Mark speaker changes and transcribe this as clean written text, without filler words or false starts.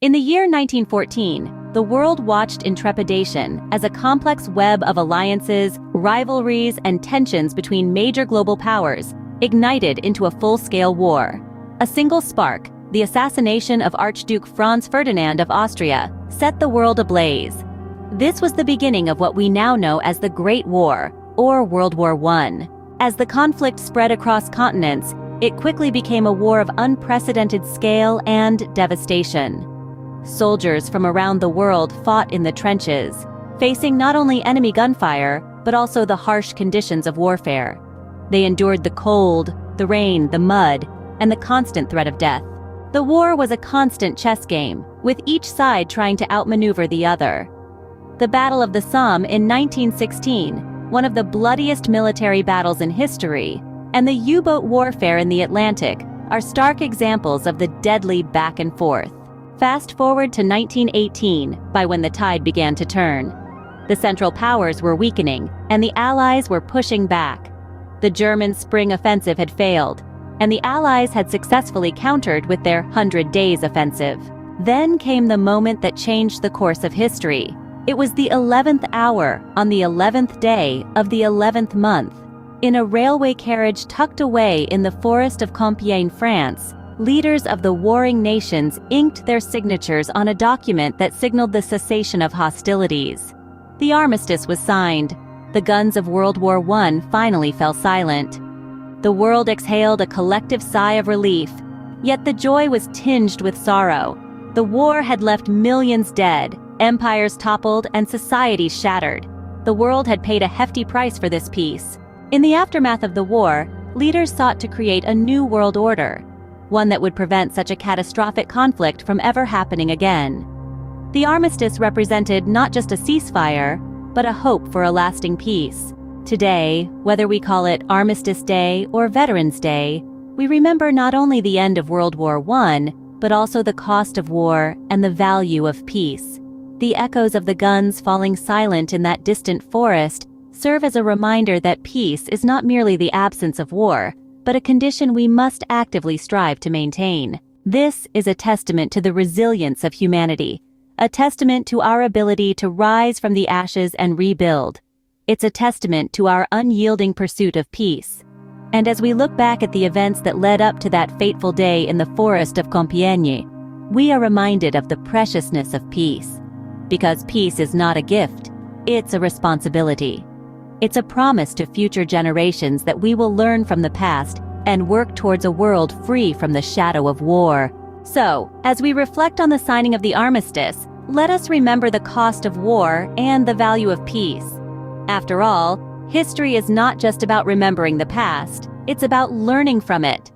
Speaker 1: In the year 1914, the world watched in trepidation as a complex web of alliances, rivalries, and tensions between major global powers ignited into a full-scale war. A single spark, the assassination of Archduke Franz Ferdinand of Austria, set the world ablaze. This was the beginning of what we now know as the Great War, or World War I. As the conflict spread across continents, it quickly became a war of unprecedented scale and devastation. Soldiers from around the world fought in the trenches, facing not only enemy gunfire, but also the harsh conditions of warfare. They endured the cold, the rain, the mud, and the constant threat of death. The war was a constant chess game, with each side trying to outmaneuver the other. The Battle of the Somme in 1916, one of the bloodiest military battles in history, and the U-boat warfare in the Atlantic are stark examples of the deadly back and forth. Fast forward to 1918, by when the tide began to turn. The Central Powers were weakening, and the Allies were pushing back. The German spring offensive had failed, and the Allies had successfully countered with their 100 Days offensive. Then came the moment that changed the course of history. It was the 11th hour, on the 11th day of the 11th month. In a railway carriage tucked away in the forest of Compiègne, France, leaders of the warring nations inked their signatures on a document that signaled the cessation of hostilities. The Armistice was signed. The guns of World War I finally fell silent. The world exhaled a collective sigh of relief, yet the joy was tinged with sorrow. The war had left millions dead, empires toppled, and societies shattered. The world had paid a hefty price for this peace. In the aftermath of the war, leaders sought to create a new world order, one that would prevent such a catastrophic conflict from ever happening again. The armistice represented not just a ceasefire, but a hope for a lasting peace. Today, whether we call it Armistice Day or Veterans Day, we remember not only the end of World War I, but also the cost of war and the value of peace. The echoes of the guns falling silent in that distant forest serve as a reminder that peace is not merely the absence of war, but a condition we must actively strive to maintain. This is a testament to the resilience of humanity, a testament to our ability to rise from the ashes and rebuild. It's a testament to our unyielding pursuit of peace. And as we look back at the events that led up to that fateful day in the forest of Compiègne, we are reminded of the preciousness of peace. Because peace is not a gift, it's a responsibility. It's a promise to future generations that we will learn from the past and work towards a world free from the shadow of war. So, as we reflect on the signing of the armistice, let us remember the cost of war and the value of peace. After all, history is not just about remembering the past, it's about learning from it,